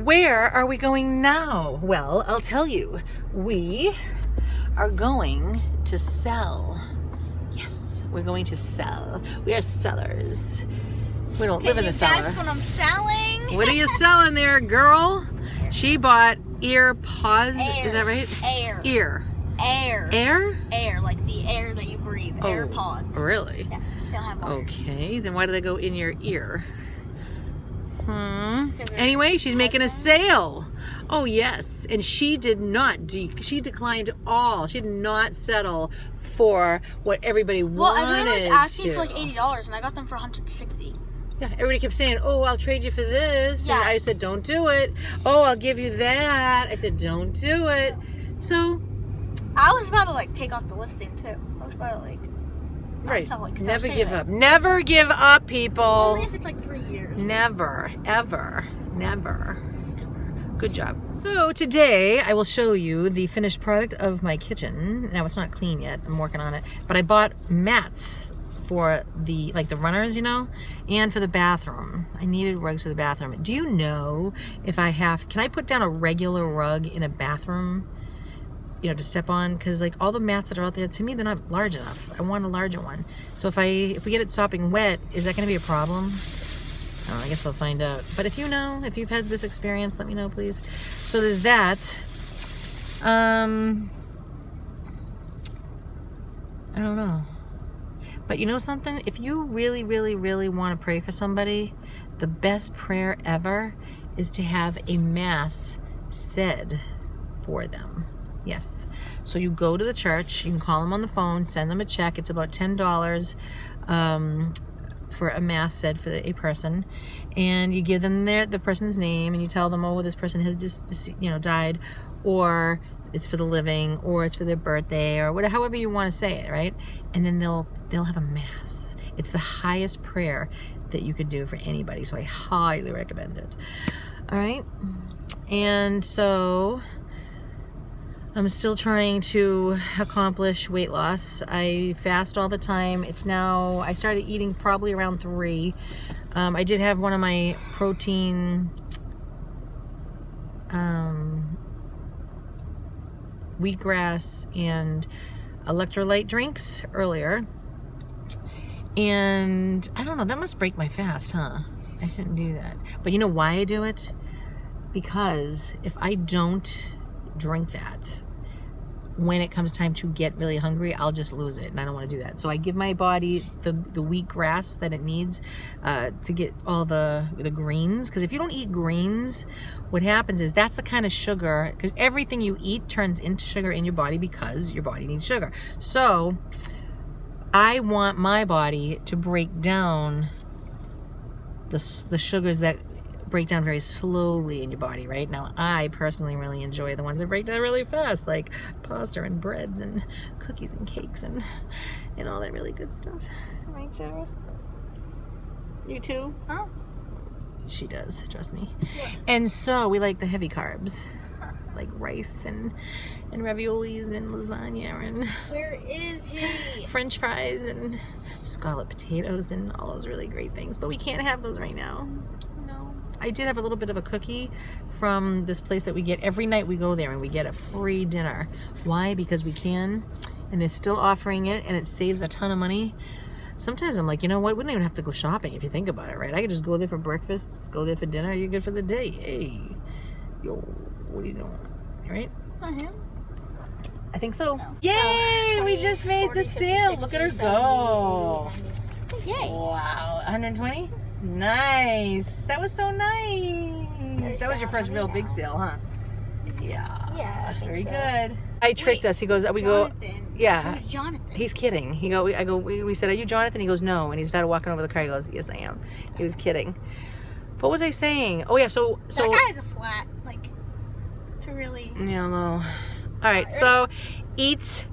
Where are we going now? Well, I'll tell you. We are going to sell. Yes, we're going to sell. We are sellers. We don't live in the cellar. That's what I'm selling. What are you selling there, girl? She bought ear pods. Air. Is that right? Air. Ear. Air. Air? Air, like the air that you breathe. Oh, AirPods. Really? Yeah, they'll have water. Okay, then why do they go in your ear? Because they're Anyway, she's making a headphones. sale. Oh yes, and she did not. She declined all. She did not settle for what everybody Well, wanted. everyone was asking to. for like $80, and I got them for $160. Yeah, everybody kept saying, "Oh, I'll trade you for this." Yeah. And I said, "Don't do it." "Oh, I'll give you that." I said, "Don't do it." So, I was about to like take off the listing too. I was about to like right. sell it 'cause I Never was give saving. up. Never give up, people. Only if it's like 3 years. Never, ever, never. Good job. So today I will show you the finished product of my kitchen. Now it's not clean yet. I'm working on it. But I bought mats for the runners, you know, and for the bathroom. I needed rugs for the bathroom. Do you know if can I put down a regular rug in a bathroom, you know, to step on? Because like all the mats that are out there, to me, they're not large enough. I want a larger one. So if we get it sopping wet, is that going to be a problem? I guess I'll find out. But if you know, if you've had this experience, let me know, please. So there's that. I don't know. But you know something? If you really, really, really want to pray for somebody, the best prayer ever is to have a mass said for them. Yes. So you go to the church, you can call them on the phone, send them a check. It's about $10 for a mass said for a person, and you give them the person's name, and you tell them, oh, this person has died, or it's for the living, or it's for their birthday, or whatever, however you want to say it, right? And then they'll have a mass. It's the highest prayer that you could do for anybody, so I highly recommend it. All right, and so I'm still trying to accomplish weight loss. I fast all the time. I started eating probably around 3. I did have one of my protein wheatgrass and electrolyte drinks earlier. And I don't know, that must break my fast, huh? I shouldn't do that. But you know why I do it? Because if I don't drink that, when it comes time to get really hungry, I'll just lose it, and I don't want to do that. So I give my body the wheatgrass that it needs to get all the greens, because if you don't eat greens, what happens is that's the kind of sugar, because everything you eat turns into sugar in your body because your body needs sugar. So I want my body to break down the sugars that break down very slowly in your body. Right now, I personally really enjoy the ones that break down really fast, like pasta and breads and cookies and cakes and all that really good stuff. Right, Sarah? You too? Huh? She does, trust me. Yeah. And so we like the heavy carbs, like rice and raviolis and lasagna and Where is he? French fries and scalloped potatoes and all those really great things. But we can't have those right now. No. I did have a little bit of a cookie from this place that we get every night. We go there and we get a free dinner. Why? Because we can, and they're still offering it, and it saves a ton of money. Sometimes I'm like, you know what? We don't even have to go shopping if you think about it, right? I could just go there for breakfast, go there for dinner. You're good for the day. Hey, yo, what are you doing? Right? It's not him. I think so. No. Yay! So, We 20, just made 40, the 50, sale. 60, Look at her 70, go. 90. Yay. Wow, 120? Nice. That was so nice. That was your first real big sale, huh? Yeah. Yeah, I think Very so. good. I tricked us. He goes, we Jonathan. go, yeah. Who's Jonathan? He's kidding. We said, are you Jonathan? He goes, no. And he started walking over the car. He goes, yes, I am. He was kidding. What was I saying? Oh, yeah, so. That guy has a flat, like, to really. Yeah, no. All right, so eat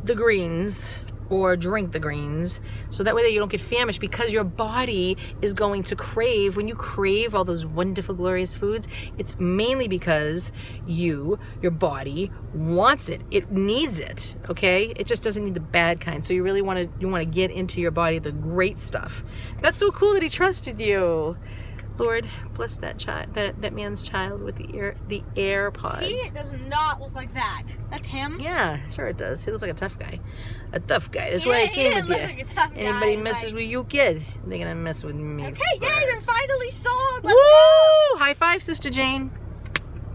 the greens or drink the greens, so that way that you don't get famished, because your body is going to crave. When you crave all those wonderful, glorious foods, it's mainly because your body wants it. It needs it, okay? It just doesn't need the bad kind. So you really want to get into your body the great stuff. That's so cool that he trusted you. Lord, bless that child, that man's child with the AirPods. He does not look like that. That's him. Yeah, sure it does. He looks like a tough guy. A tough guy. That's why I came with you. Like a tough Anybody guy, messes with you, kid, they're gonna mess with me. Okay, yay, they're finally sold. Woo! High five, Sister Jane.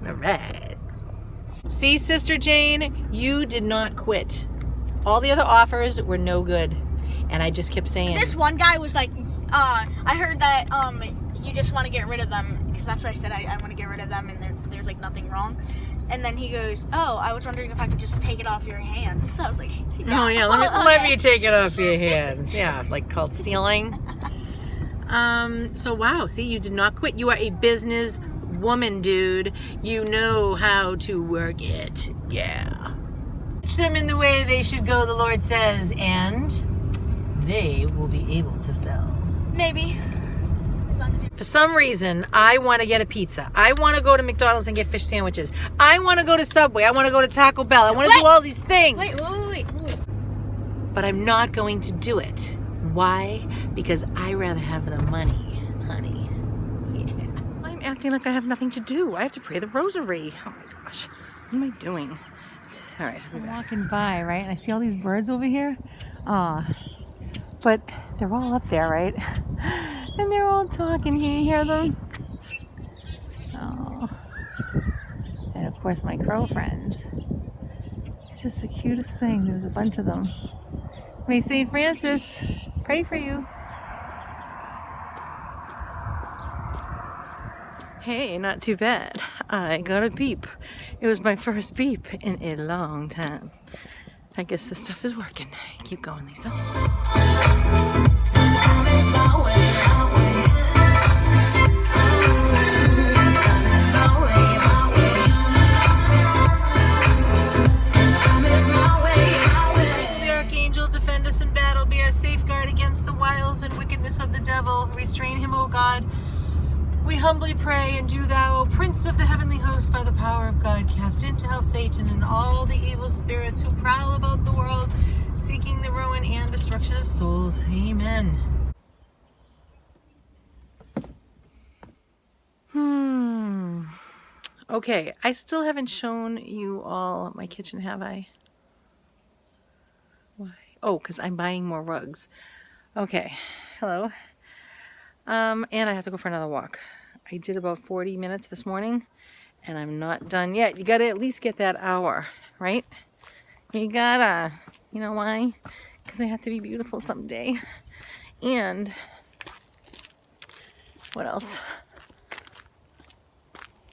All right. See, Sister Jane, you did not quit. All the other offers were no good, and I just kept saying. This one guy was like, I heard that you just want to get rid of them, because that's what I said. I want to get rid of them, and there's like nothing wrong. And then he goes, oh, I was wondering if I could just take it off your hand. So I was like, oh yeah, let me take it off your hands. Yeah, like called stealing. So wow, see, you did not quit. You are a business woman, dude. You know how to work it. Yeah. Teach them in the way they should go, the Lord says, and they will be able to sell. Maybe. As long as you... For some reason, I want to get a pizza. I want to go to McDonald's and get fish sandwiches. I want to go to Subway. I want to go to Taco Bell. I want to do all these things. Wait. But I'm not going to do it. Why? Because I rather have the money, honey. Yeah. I'm acting like I have nothing to do. I have to pray the rosary. Oh my gosh. What am I doing? All right, I'm walking by, right? And I see all these birds over here. But they're all up there, right? And they're all talking. Can you hear them? Oh. And of course, my crow friends. It's just the cutest thing. There's a bunch of them. May St. Francis pray for you. Hey, not too bad. I got a beep. It was my first beep in a long time. I guess this stuff is working. Keep going, Lisa. The archangel, defend us in battle, be our safeguard against the wiles and wickedness of the devil. Restrain him, O God. We humbly pray, and do thou, O Prince of the heavenly host, by the power of God, cast into hell Satan and all the evil spirits who prowl about the world, seeking the ruin and destruction of souls. Amen. Okay, I still haven't shown you all my kitchen, have I? Why? Oh, because I'm buying more rugs. Okay, hello. And I have to go for another walk. I did about 40 minutes this morning, and I'm not done yet. You gotta at least get that hour, right? You gotta. You know why? Because I have to be beautiful someday. And what else?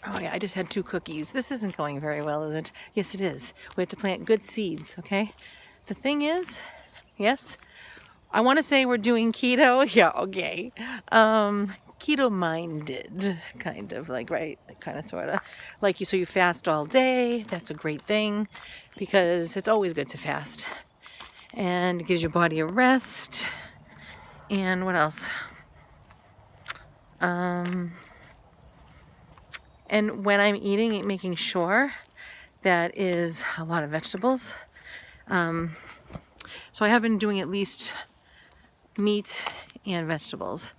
Oh yeah, I just had 2 cookies. This isn't going very well, is it? Yes, it is. We have to plant good seeds, okay? The thing is, yes, I want to say we're doing keto. Yeah, okay. Keto-minded, kind of, like, right? Kind of, sort of. Like, so you fast all day. That's a great thing, because it's always good to fast. And it gives your body a rest. And what else? And when I'm eating, making sure that is a lot of vegetables. So I have been doing at least meat and vegetables.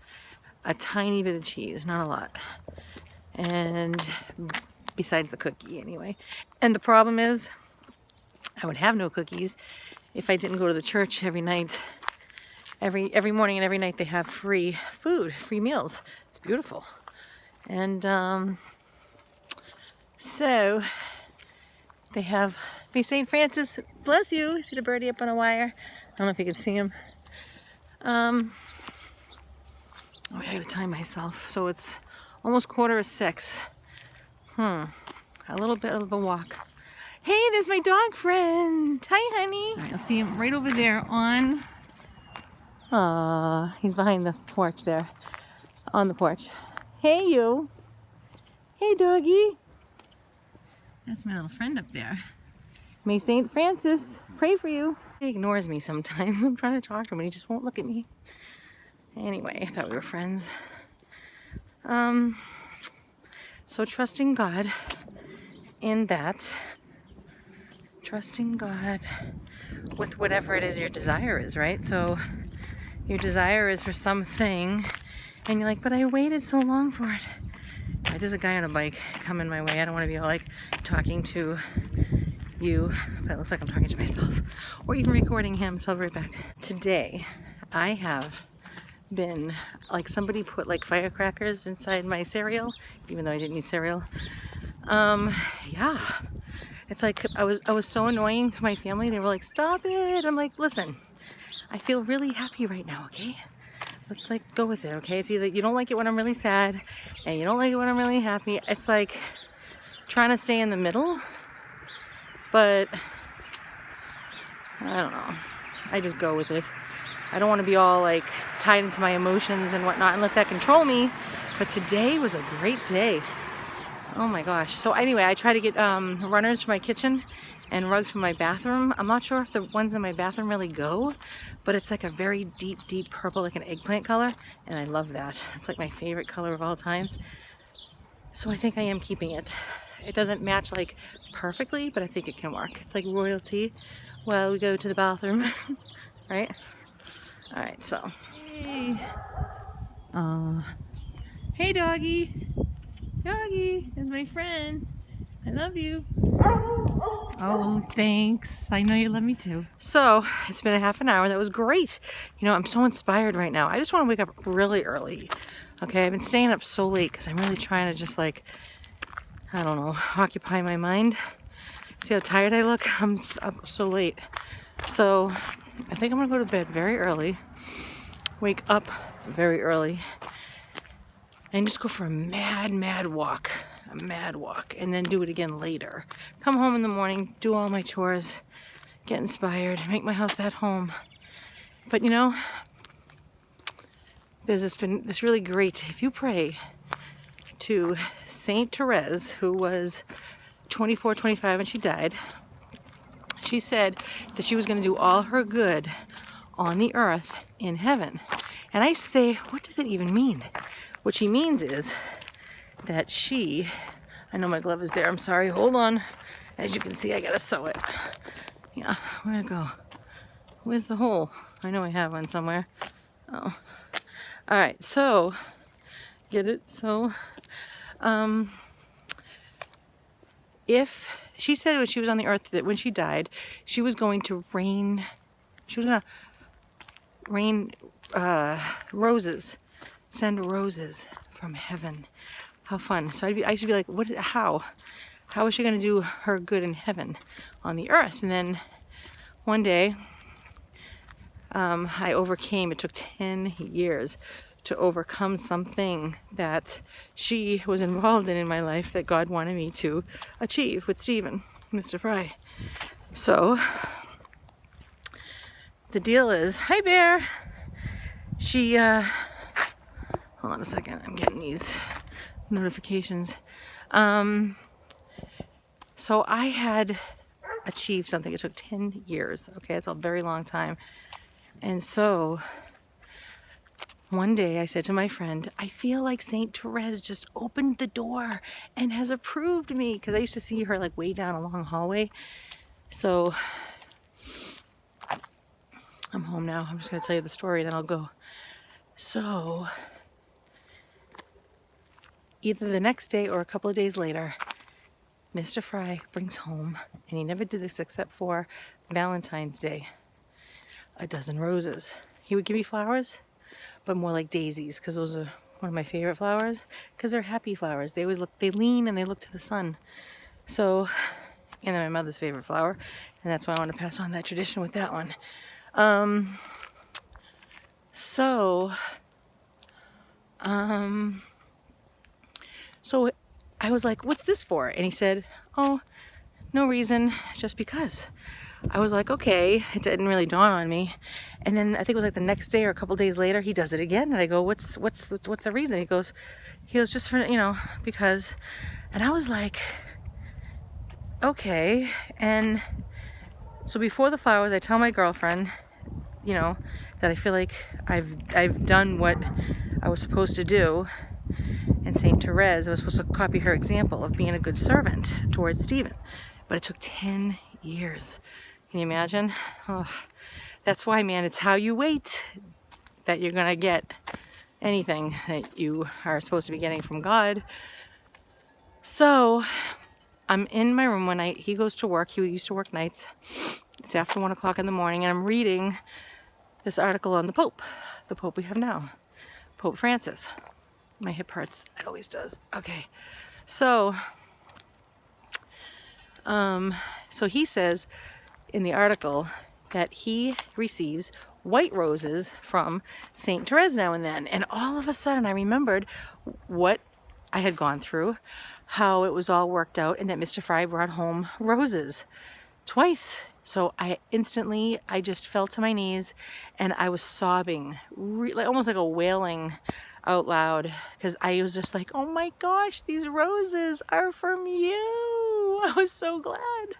A tiny bit of cheese, not a lot. And besides the cookie anyway. And the problem is, I would have no cookies if I didn't go to the church every night. Every morning and every night they have free food, free meals. It's beautiful. And so they have St. Francis, bless you. See the birdie up on a wire? I don't know if you can see him. Oh, I gotta time myself. So it's almost 5:45. A little bit of a walk. Hey, there's my dog friend. Hi, honey. All right, you'll see him right over there on... he's behind the porch there. On the porch. Hey, you. Hey, doggy. That's my little friend up there. May St. Francis pray for you. He ignores me sometimes. I'm trying to talk to him and he just won't look at me. Anyway, I thought we were friends. So trusting God in that. Trusting God with whatever it is your desire is, right? So your desire is for something And you're like, but I waited so long for it. Right, there's a guy on a bike coming my way. I don't want to be all like talking to you, but it looks like I'm talking to myself, or even recording him, so I'll be right back. Today, I have been, like, somebody put like firecrackers inside my cereal, even though I didn't eat cereal. Yeah. It's like I was so annoying to my family. They were like, stop it. I'm like, listen, I feel really happy right now, okay? Let's like go with it, okay? It's either you don't like it when I'm really sad and you don't like it when I'm really happy. It's like trying to stay in the middle, but I don't know. I just go with it. I don't want to be all like tied into my emotions and whatnot and let that control me. But today was a great day. Oh my gosh. So anyway, I try to get runners for my kitchen and rugs for my bathroom. I'm not sure if the ones in my bathroom really go, but it's like a very deep, deep purple, like an eggplant color. And I love that. It's like my favorite color of all times. So I think I am keeping it. It doesn't match like perfectly, but I think it can work. It's like royalty while we go to the bathroom, right? All right, so. Hey. Hey, doggy. Doggy is my friend. I love you. Oh, thanks. I know you love me too. So, it's been a half an hour. That was great. You know, I'm so inspired right now. I just want to wake up really early. Okay, I've been staying up so late because I'm really trying to just like, I don't know, occupy my mind. See how tired I look? I'm up so late. So, I think I'm going to go to bed very early. Wake up very early. And just go for a mad walk. A mad walk. And then do it again later. Come home in the morning, do all my chores, get inspired, make my house that home. But you know, there's this really great, if you pray to Saint Therese, who was 24, 25 when she died, she said that she was going to do all her good on the earth in heaven. And I say, what does it even mean? What she means is that she, I know my glove is there, I'm sorry, hold on. As you can see, I gotta sew it. Yeah, where'd it go? Where's the hole? I know I have one somewhere. Oh. Alright, so, get it? So, if, she said when she was on the earth that when she died, she was going to rain roses. Send roses from heaven. How fun. So I used to be like, how is she going to do her good in heaven on the earth? And then one day, I overcame, it took 10 years to overcome something that she was involved in my life that God wanted me to achieve with Stephen, Mr. Fry. So, the deal is, hi Bear! She, hold on a second, I'm getting these notifications. So I had achieved something. It took 10 years. Okay, it's a very long time. And so one day I said to my friend, I feel like Saint Therese just opened the door and has approved me. Because I used to see her like way down a long hallway. So I'm home now. I'm just going to tell you the story, then I'll go. So either the next day or a couple of days later, Mr. Fry brings home, and he never did this except for Valentine's Day, a dozen roses. He would give me flowers, but more like daisies, because those are one of my favorite flowers, because they're happy flowers. They always they lean and they look to the sun. So, and they're my mother's favorite flower, and that's why I want to pass on that tradition with that one. So I was like, what's this for? And he said, oh, no reason, just because. I was like, okay, it didn't really dawn on me. And then I think it was like the next day or a couple days later, he does it again. And I go, what's the reason? He goes, just for, because. And I was like, okay. And so before the flowers, I tell my girlfriend, that I feel like I've done what I was supposed to do. And Saint Therese, I was supposed to copy her example of being a good servant towards Stephen. But it took 10 years. Can you imagine? Oh, that's why, man, it's how you wait that you're going to get anything that you are supposed to be getting from God. So I'm in my room one night. He goes to work. He used to work nights. It's after 1 o'clock in the morning, and I'm reading this article on the Pope we have now, Pope Francis. My hip hurts. It always does. Okay. So he says in the article that he receives white roses from Saint Therese now and then. And all of a sudden I remembered what I had gone through, how it was all worked out, and that Mr. Fry brought home roses twice. So I just fell to my knees and I was sobbing, almost like a wailing out loud, because I was just like, oh my gosh, these roses are from you. I was so glad.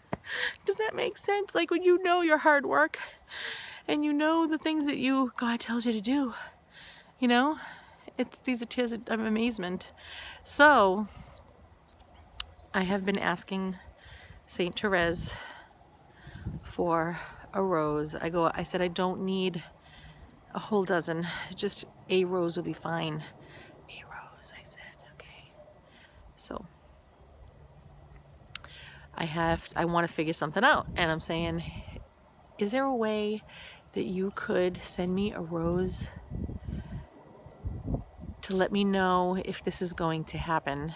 Does that make sense? Like when you know your hard work and you know the things that God tells you to do, you know, these are tears of amazement. So I have been asking Saint Therese for a rose. I said, I don't need a whole dozen, just a rose will be fine. A rose, I said. Okay. So I want to figure something out, and I'm saying, is there a way that you could send me a rose to let me know if this is going to happen?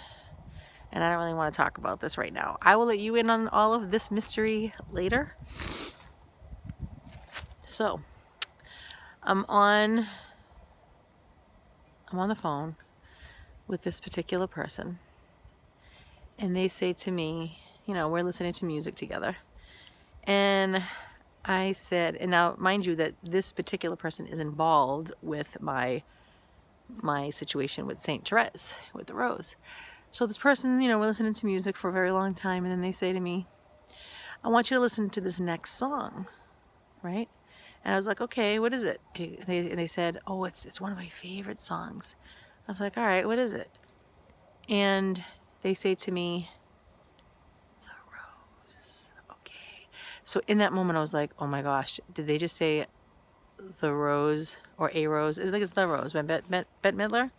And I don't really want to talk about this right now. I will let you in on all of this mystery later. So I'm on the phone with this particular person, and they say to me, you know, we're listening to music together, and I said, and now mind you that this particular person is involved with my situation with Saint Therese, with the rose. So this person, you know, we're listening to music for a very long time, and then they say to me, I want you to listen to this next song, right? And I was like, okay, what is it? And they said, oh, it's one of my favorite songs. I was like, all right, what is it? And they say to me, The Rose. Okay. So in that moment, I was like, oh my gosh, did they just say The Rose or A Rose? I think it's The Rose by Bette Midler.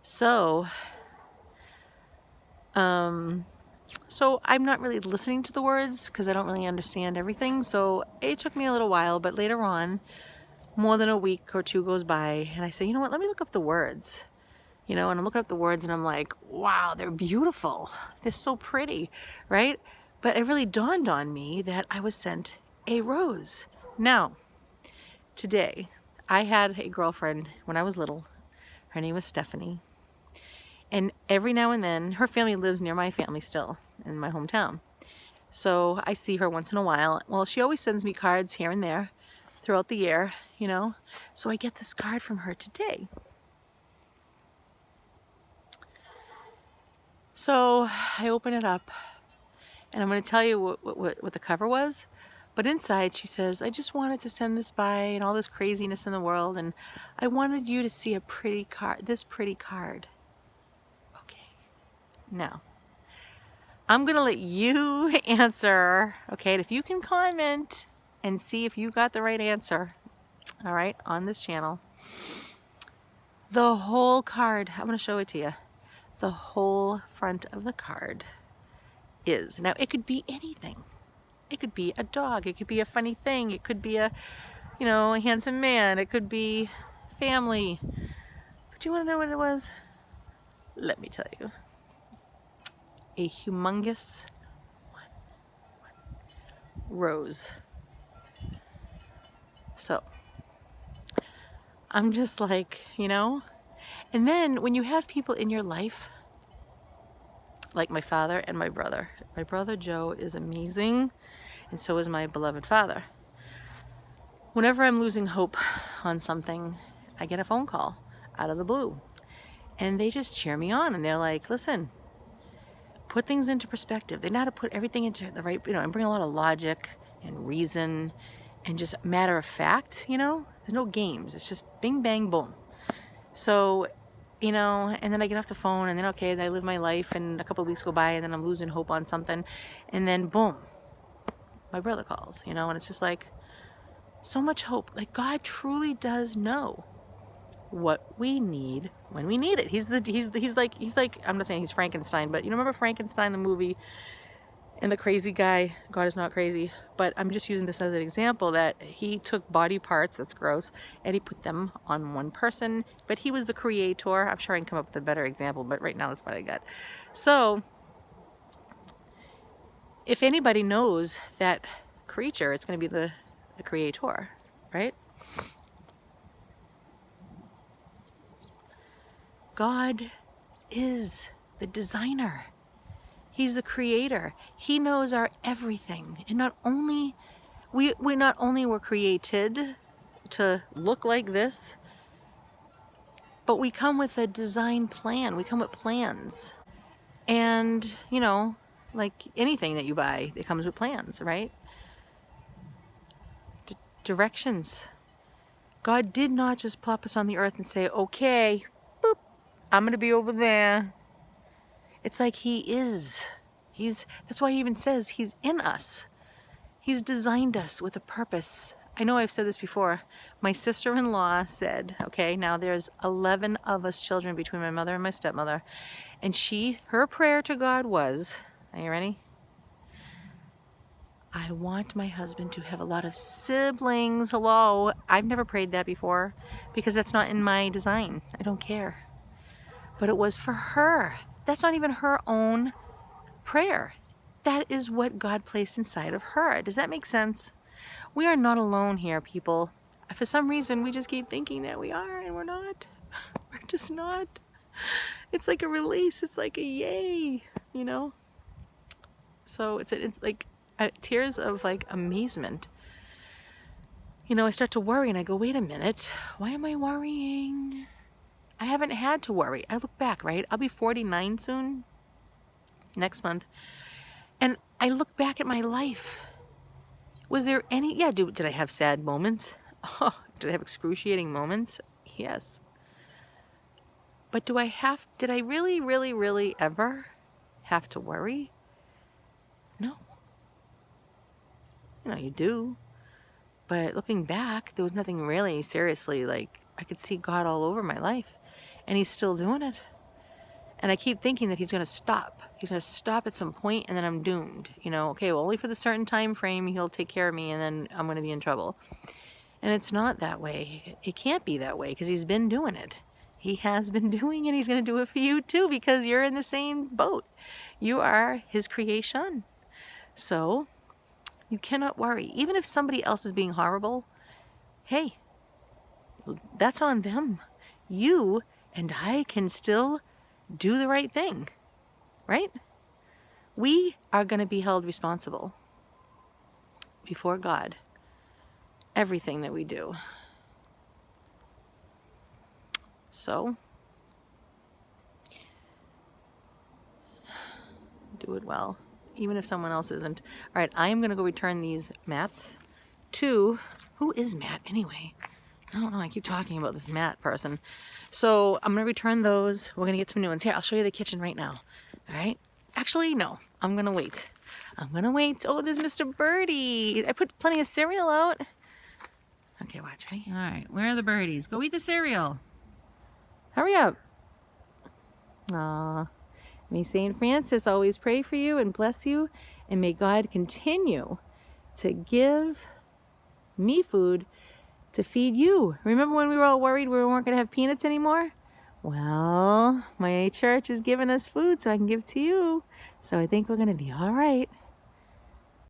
So I'm not really listening to the words because I don't really understand everything. So it took me a little while, but later on, more than a week or two goes by, and I say, you know what, let me look up the words. You know, and I'm looking up the words and I'm like, wow, they're beautiful. They're so pretty, right? But it really dawned on me that I was sent a rose. Now, today, I had a girlfriend when I was little. Her name was Stephanie. And every now and then, her family lives near my family still, in my hometown. So I see her once in a while. Well, she always sends me cards here and there throughout the year, you know. So I get this card from her today. So I open it up, and I'm going to tell you what the cover was. But inside she says, I just wanted to send this by and all this craziness in the world, and I wanted you to see a pretty card, this pretty card. Now, I'm going to let you answer, okay? And if you can comment and see if you got the right answer, all right, on this channel. The whole card, I'm going to show it to you. The whole front of the card is, now it could be anything. It could be a dog. It could be a funny thing. It could be a, you know, a handsome man. It could be family. But you want to know what it was? Let me tell you. A humongous rose. So I'm just like, you know, and then when you have people in your life like my father and my brother Joe is amazing, and so is my beloved father. Whenever I'm losing hope on something, I get a phone call out of the blue, and they just cheer me on, and they're like, listen, put things into perspective. They know how to put everything into the right, you know, and bring a lot of logic and reason and just matter of fact, you know. There's no games. It's just bing, bang, boom. So, you know, and then I get off the phone, and then, okay, I live my life, and a couple of weeks go by, and then I'm losing hope on something, and then boom, my brother calls, you know, and it's just like so much hope. Like, God truly does know. what we need when we need it. He's like, I'm not saying he's Frankenstein, but you remember Frankenstein, the movie, and the crazy guy? God is not crazy, but I'm just using this as an example that he took body parts, that's gross, and he put them on one person, but he was the creator. I'm sure I can come up with a better example, but right now that's what I got. So if anybody knows that creature, it's going to be the creator, right? God is the designer. He's the creator. He knows our everything. And not only we not only were created to look like this, but we come with a design plan. We come with plans. And, you know, like anything that you buy, it comes with plans, right? Directions. God did not just plop us on the earth and say, okay, boop, I'm going to be over there. It's like he is. That's why he even says he's in us. He's designed us with a purpose. I know I've said this before. My sister-in-law said, okay, now there's 11 of us children between my mother and my stepmother. And her prayer to God was, are you ready? I want my husband to have a lot of siblings. Hello. I've never prayed that before because that's not in my design. I don't care. But it was for her. That's not even her own prayer. That is what God placed inside of her. Does that make sense? We are not alone here, people. For some reason, we just keep thinking that we are, and we're not. We're just not. It's like a release. It's like a yay, you know? So it's like tears of like amazement. You know, I start to worry and I go, wait a minute. Why am I worrying? I haven't had to worry. I look back, right? I'll be 49 soon, next month. And I look back at my life. Was there any, did I have sad moments? Oh, did I have excruciating moments? Yes. But did I really, really, really ever have to worry? No. You know, you do. But looking back, there was nothing really seriously, like, I could see God all over my life. And he's still doing it. And I keep thinking that he's going to stop. He's going to stop at some point and then I'm doomed. You know, okay, well, only for the certain time frame he'll take care of me and then I'm going to be in trouble. And it's not that way. It can't be that way because he's been doing it. He has been doing it. He's going to do it for you too because you're in the same boat. You are his creation. So you cannot worry. Even if somebody else is being horrible, hey, that's on them. You and I can still do the right thing, right? We are going to be held responsible before God. Everything that we do. So, do it well, even if someone else isn't. All right, I am going to go return these mats to, who is Matt anyway? I don't know, I keep talking about this Matt person. So I'm going to return those. We're going to get some new ones. Here, I'll show you the kitchen right now. All right? Actually, no. I'm going to wait. Oh, there's Mr. Birdie. I put plenty of cereal out. Okay, watch. Ready? All right, where are the birdies? Go eat the cereal. Hurry up. Aw. May St. Francis always pray for you and bless you. And may God continue to give me food to feed you. Remember when we were all worried we weren't going to have peanuts anymore? Well, my church is giving us food so I can give to you. So I think we're going to be all right.